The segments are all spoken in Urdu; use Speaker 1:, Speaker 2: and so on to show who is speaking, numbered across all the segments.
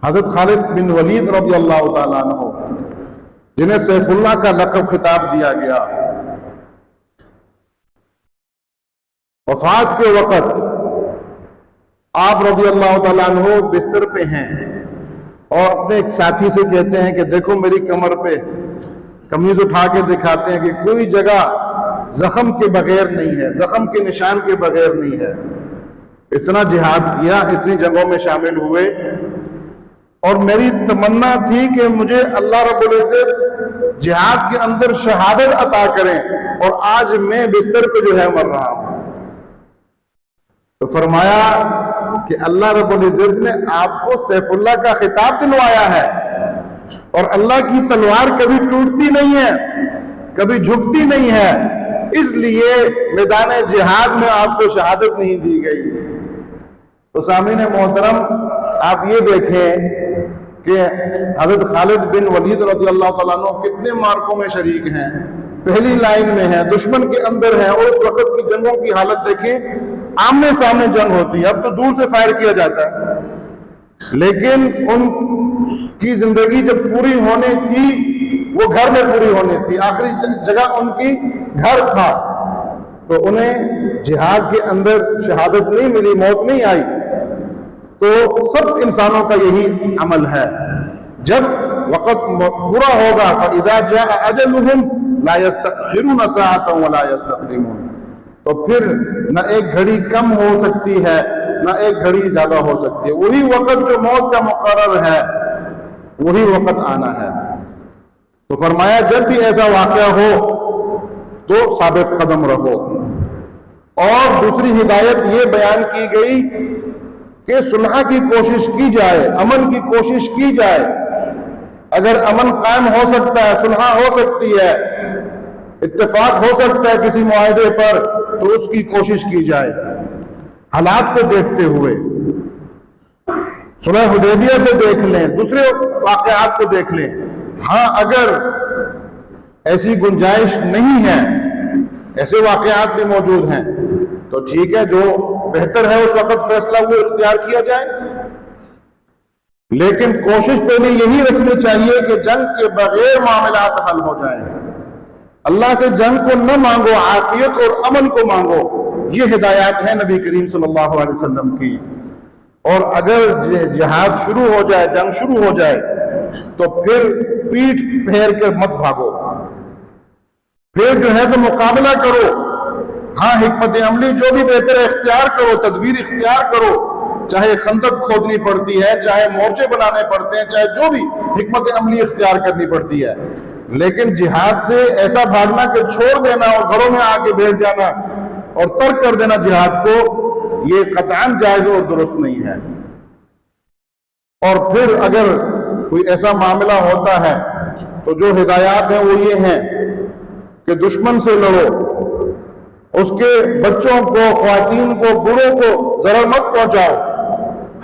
Speaker 1: حضرت خالد بن ولید رضی اللہ تعالیٰ عنہ جنہیں سیف اللہ کا لقب خطاب دیا گیا، وفات کے وقت آپ رضی اللہ تعالیٰ عنہ بستر پہ ہیں اور اپنے ایک ساتھی سے کہتے ہیں کہ دیکھو میری کمر پہ، قمیض اٹھا کے دکھاتے ہیں کہ کوئی جگہ زخم کے بغیر نہیں ہے، زخم کے نشان کے بغیر نہیں ہے۔ اتنا جہاد کیا، اتنی جنگوں میں شامل ہوئے، اور میری تمنا تھی کہ مجھے اللہ رب العزت جہاد کے اندر شہادت عطا کریں، اور آج میں بستر پہ جو ہے مر رہا ہوں۔ تو فرمایا کہ اللہ رب العزت نے آپ کو سیف اللہ کا خطاب دلوایا ہے، اور اللہ کی تلوار کبھی ٹوٹتی نہیں ہے، کبھی جھکتی نہیں ہے، اس لیے میدان جہاد میں آپ کو شہادت نہیں دی گئی۔ تو سامعین محترم، آپ یہ دیکھیں کہ حضرت خالد بن ولید رضی اللہ تعالیٰ عنہ کتنے مارکوں میں شریک ہیں، پہلی لائن میں ہیں، دشمن کے اندر ہیں، اور اس وقت کی جنگوں کی حالت دیکھیں، آمنے سامنے جنگ ہوتی ہے، اب تو دور سے فائر کیا جاتا ہے، لیکن ان کی زندگی جب پوری ہونی تھی وہ گھر میں پوری ہونی تھی، آخری جگہ ان کی گھر تھا، تو انہیں جہاد کے اندر شہادت نہیں ملی، موت نہیں آئی۔ تو سب انسانوں کا یہی عمل ہے، جب وقت پورا ہوگا فَإِذَا جَاءَ أَجَلُهُمْ لَا يَسْتَأْخِرُونَ سَاعَةً وَلَا يَسْتَقْدِمُونَ، تو پھر نہ ایک گھڑی کم ہو سکتی ہے نہ ایک گھڑی زیادہ ہو سکتی ہے، وہی وقت جو موت کا مقرر ہے وہی وقت آنا ہے۔ تو فرمایا جب بھی ایسا واقعہ ہو تو ثابت قدم رہو۔ اور دوسری ہدایت یہ بیان کی گئی کہ صلح کی کوشش کی جائے، امن کی کوشش کی جائے، اگر امن قائم ہو سکتا ہے، صلح ہو سکتی ہے، اتفاق ہو سکتا ہے کسی معاہدے پر، تو اس کی کوشش کی جائے حالات کو دیکھتے ہوئے۔ صلح حدیبیہ کو دیکھ لیں، دوسرے واقعات کو دیکھ لیں، ہاں اگر ایسی گنجائش نہیں ہے، ایسے واقعات بھی موجود ہیں، تو ٹھیک ہے، جو بہتر ہے اس وقت فیصلہ وہ اختیار کیا جائے، لیکن کوشش پہلے یہی رکھنی چاہیے کہ جنگ کے بغیر معاملات حل ہو جائیں۔ اللہ سے جنگ کو نہ مانگو، عافیت اور امن کو مانگو، یہ ہدایات ہیں نبی کریم صلی اللہ علیہ وسلم کی۔ اور اگر جہاد شروع ہو جائے، جنگ شروع ہو جائے، تو پھر پیٹھ پھیر کر مت بھاگو، پھر جو ہے تو مقابلہ کرو، ہاں حکمت عملی جو بھی بہتر ہے اختیار کرو، تدبیر اختیار کرو، چاہے خندق کھودنی پڑتی ہے، چاہے مورچے بنانے پڑتے ہیں، چاہے جو بھی حکمت عملی اختیار کرنی پڑتی ہے، لیکن جہاد سے ایسا بھاگنا کہ چھوڑ دینا اور گھروں میں آ کے بیٹھ جانا اور ترک کر دینا جہاد کو، یہ قطعاً جائز اور درست نہیں ہے۔ اور پھر اگر کوئی ایسا معاملہ ہوتا ہے تو جو ہدایات ہیں وہ یہ ہیں کہ دشمن سے لڑو، اس کے بچوں کو، خواتین کو، بوڑھوں کو ضرر مت پہنچاؤ،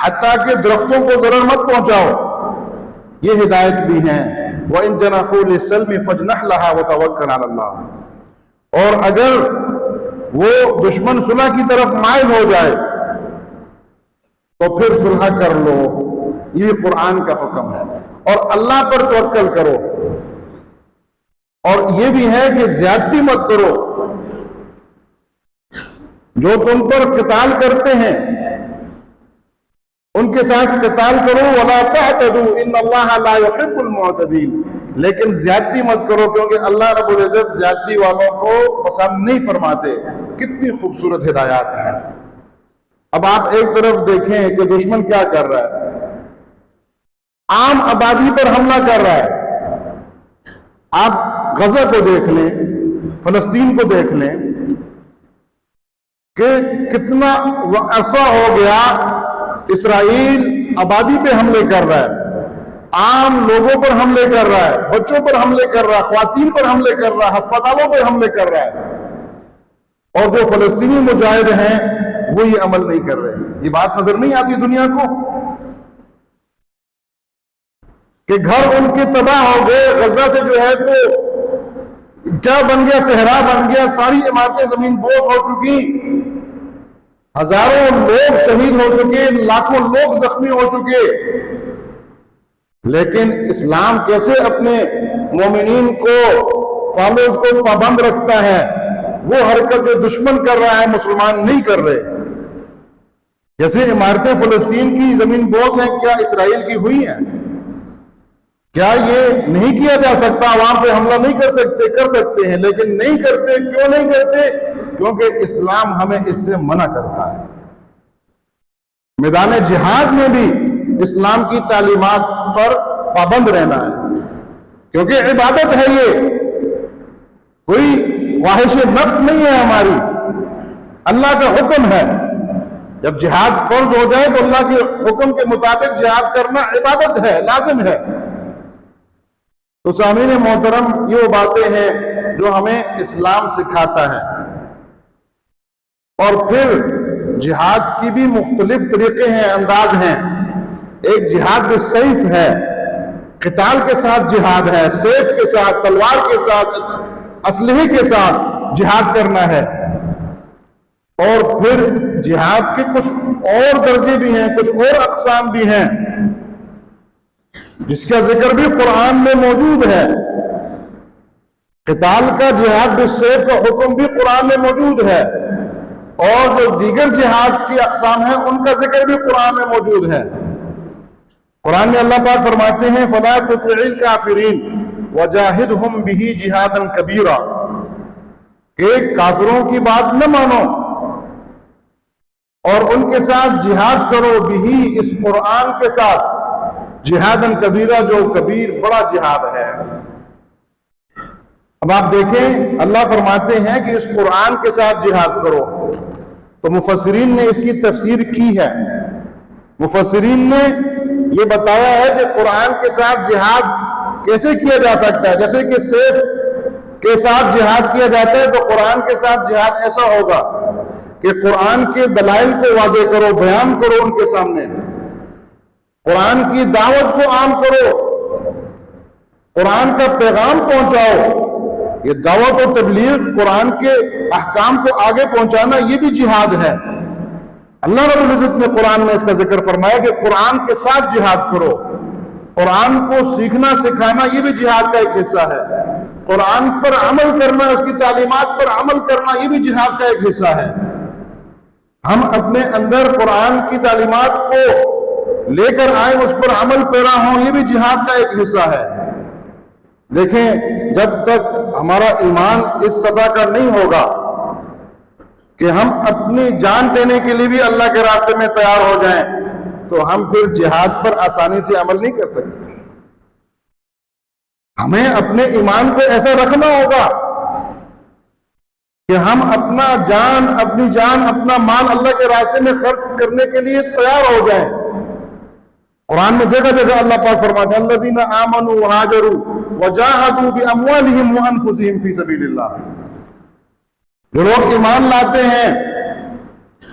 Speaker 1: حتیٰ کہ درختوں کو ضرر مت پہنچاؤ، یہ ہدایت بھی ہیں۔ وَإِن جَنَحُوا لِلسَّلْمِ فَاجْنَحْ لَهَا وَتَوَكَّلْ عَلَى اللَّهِ، اور اگر وہ دشمن صلح کی طرف مائل ہو جائے تو پھر صلح کر لو، یہ قرآن کا حکم ہے، اور اللہ پر توکل کرو، اور یہ بھی ہے کہ زیادتی مت کرو، جو تم پر قتال کرتے ہیں ان کے ساتھ قتال کرو، وَلَا تَعْتَدُوا إِنَّ اللَّهَ لَا يُحِبُّ الْمُعْتَدِينَ، لیکن زیادتی مت کرو، کیونکہ اللہ رب العزت زیادتی والوں کو پسند نہیں فرماتے۔ کتنی خوبصورت ہدایات ہیں۔ اب آپ ایک طرف دیکھیں کہ دشمن کیا کر رہا ہے، عام آبادی پر حملہ کر رہا ہے۔ آپ غزہ کو دیکھ لیں، فلسطین کو دیکھ لیں کہ کتنا عرصہ ہو گیا اسرائیل آبادی پہ حملے کر رہا ہے، عام لوگوں پر حملے کر رہا ہے، بچوں پر حملے کر رہا ہے، خواتین پر حملے کر رہا ہے، ہسپتالوں پر حملے کر رہا ہے، اور جو فلسطینی مجاہد ہیں وہ یہ عمل نہیں کر رہے۔ یہ بات نظر نہیں آتی دنیا کو کہ گھر ان کے تباہ ہو گئے، غزہ سے جو ہے تو کیا بن گیا، صحرا بن گیا، ساری عمارتیں زمین بوس ہو چکی، ہزاروں لوگ شہید ہو چکے، لاکھوں لوگ زخمی ہو چکے، لیکن اسلام کیسے اپنے مومنین کو فالوز کو پابند رکھتا ہے؟ وہ حرکت جو دشمن کر رہا ہے مسلمان نہیں کر رہے. جیسے عمارتیں فلسطین کی زمین بوس ہیں، کیا اسرائیل کی ہوئی ہیں؟ کیا یہ نہیں کیا جا سکتا؟ عوام پہ حملہ نہیں کر سکتے؟ کر سکتے ہیں، لیکن نہیں کرتے. کیوں نہیں کرتے؟ کیونکہ اسلام ہمیں اس سے منع کرتا ہے. میدان جہاد میں بھی اسلام کی تعلیمات پر پابند رہنا ہے، کیونکہ عبادت ہے، یہ کوئی خواہش نفس نہیں ہے ہماری، اللہ کا حکم ہے. جب جہاد فرض ہو جائے تو اللہ کے حکم کے مطابق جہاد کرنا عبادت ہے، لازم ہے. تو سامعین محترم، یہ وہ باتیں ہیں جو ہمیں اسلام سکھاتا ہے. اور پھر جہاد کی بھی مختلف طریقے ہیں، انداز ہیں. ایک جہاد بالسیف ہے، قتال کے ساتھ جہاد ہے، سیف کے ساتھ، تلوار کے ساتھ، اسلحے کے ساتھ جہاد کرنا ہے. اور پھر جہاد کے کچھ اور درجے بھی ہیں، کچھ اور اقسام بھی ہیں جس کا ذکر بھی قرآن میں موجود ہے. قتال کا، جہاد بالسیف کا حکم بھی قرآن میں موجود ہے، اور جو دیگر جہاد کی اقسام ہیں ان کا ذکر بھی قرآن میں موجود ہے. قرآن میں اللہ پاک فرماتے ہیں فَلَا تُطِعِ الْكَافِرِينَ وَجَاهِدْهُمْ بِهِ جِهَادًا كَبِيرًا، کہ کافروں کی بات نہ مانو اور ان کے ساتھ جہاد کرو، بھی اس قرآن کے ساتھ، جہادًا کبیرہ، جو کبیر بڑا جہاد ہے. اب آپ دیکھیں اللہ فرماتے ہیں کہ اس قرآن کے ساتھ جہاد کرو، تو مفسرین نے اس کی تفسیر کی ہے. مفسرین نے یہ بتایا ہے کہ قرآن کے ساتھ جہاد کیسے کیا جا سکتا ہے. جیسے کہ سیف کے ساتھ جہاد کیا جاتا ہے، تو قرآن کے ساتھ جہاد ایسا ہوگا کہ قرآن کے دلائل کو واضح کرو، بیان کرو ان کے سامنے، قرآن کی دعوت کو عام کرو، قرآن کا پیغام پہنچاؤ. یہ دعوت و تبلیغ، قرآن کے احکام کو آگے پہنچانا، یہ بھی جہاد ہے. اللہ رب العزت نے قرآن میں اس کا ذکر فرمایا کہ قرآن کے ساتھ جہاد کرو. قرآن کو سیکھنا سکھانا یہ بھی جہاد کا ایک حصہ ہے. قرآن پر عمل کرنا، اس کی تعلیمات پر عمل کرنا، یہ بھی جہاد کا ایک حصہ ہے. ہم اپنے اندر قرآن کی تعلیمات کو لے کر آئیں، اس پر عمل پیرا ہوں، یہ بھی جہاد کا ایک حصہ ہے. دیکھیں، جب تک ہمارا ایمان اس سطح کا نہیں ہوگا کہ ہم اپنی جان دینے کے لیے بھی اللہ کے راستے میں تیار ہو جائیں، تو ہم پھر جہاد پر آسانی سے عمل نہیں کر سکتے. ہمیں اپنے ایمان کو ایسا رکھنا ہوگا کہ ہم اپنی جان، اپنا مال اللہ کے راستے میں خرچ کرنے کے لیے تیار ہو جائیں. قرآن میں جگہ جگہ اللہ پاک فرماتے ہیں الذین آمنوا وہاجروا وجاہدوا باموالہم وانفسہم فی سبیل اللہ. جو لوگ ایمان لاتے ہیں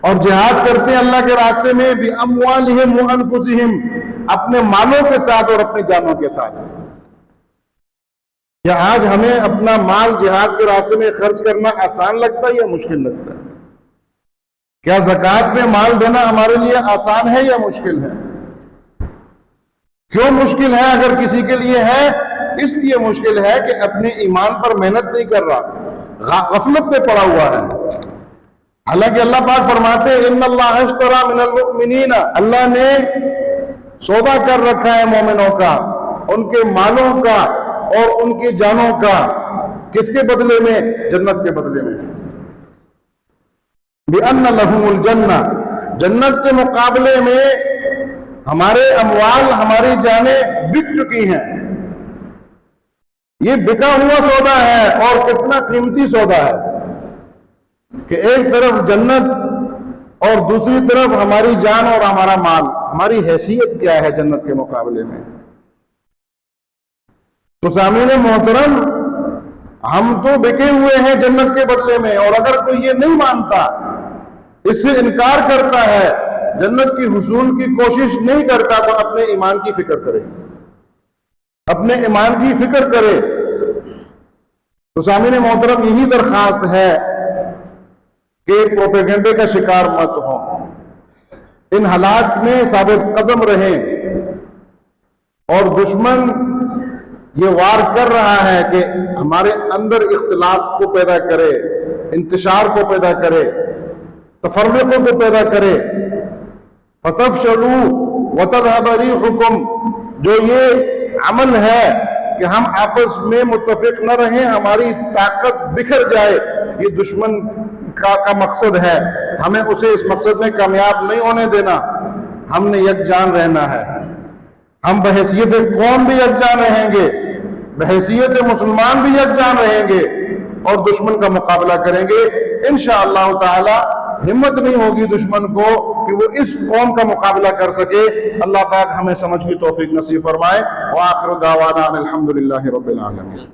Speaker 1: اور جہاد کرتے ہیں اللہ کے راستے میں، باموالہم وانفسہم، اپنے مالوں کے ساتھ اور اپنی جانوں کے ساتھ. کیا آج ہمیں اپنا مال جہاد کے راستے میں خرچ کرنا آسان لگتا ہے یا مشکل لگتا ہے؟ کیا زکوٰۃ میں مال دینا ہمارے لیے آسان ہے یا مشکل ہے؟ کیوں مشکل ہے؟ اگر کسی کے لیے ہے، اس لیے مشکل ہے کہ اپنے ایمان پر محنت نہیں کر رہا، غفلت میں پڑا ہوا ہے. حالانکہ اللہ پاک فرماتے ہیں ان اللہ اشتری من المؤمنین، اللہ نے سودا کر رکھا ہے مومنوں کا، ان کے مالوں کا اور ان کی جانوں کا. کس کے بدلے میں؟ جنت کے بدلے میں. بِأَنَّ لَهُمُ الْجَنَّةَ، جنت کے مقابلے میں ہمارے اموال، ہماری جانیں بک چکی ہیں. یہ بکا ہوا سودا ہے، اور کتنا قیمتی سودا ہے کہ ایک طرف جنت اور دوسری طرف ہماری جان اور ہمارا مال. ہماری حیثیت کیا ہے جنت کے مقابلے میں؟ تو سامعین محترم، ہم تو بکے ہوئے ہیں جنت کے بدلے میں. اور اگر کوئی یہ نہیں مانتا، اس سے انکار کرتا ہے، جنت کی حصول کی کوشش نہیں کرتا، تو اپنے ایمان کی فکر کرے، اپنے ایمان کی فکر کرے. تو سامعین محترم، یہی درخواست ہے کہ پروپیگنڈے کا شکار مت ہوں، ان حالات میں ثابت قدم رہیں اور دشمن یہ وار کر رہا ہے کہ ہمارے اندر اختلاف کو پیدا کرے، انتشار کو پیدا کرے، تفرقوں کو پیدا کرے. فَتَفْشَلُوا وَتَذْهَبَ رِيحُكُمْ، جو یہ عمل ہے کہ ہم آپس میں متفق نہ رہیں، ہماری طاقت بکھر جائے، یہ دشمن کا مقصد ہے. ہمیں اسے اس مقصد میں کامیاب نہیں ہونے دینا. ہم نے یکجان رہنا ہے. ہم بحیثیت قوم بھی یکجان رہیں گے، بحیثیت مسلمان بھی یکجان رہیں گے اور دشمن کا مقابلہ کریں گے. انشاءاللہ تعالی ہمت نہیں ہوگی دشمن کو کہ وہ اس قوم کا مقابلہ کر سکے. اللہ پاک ہمیں سمجھ کی توفیق نصیب فرمائے. وآخر دعوانا الحمدللہ رب العالمین.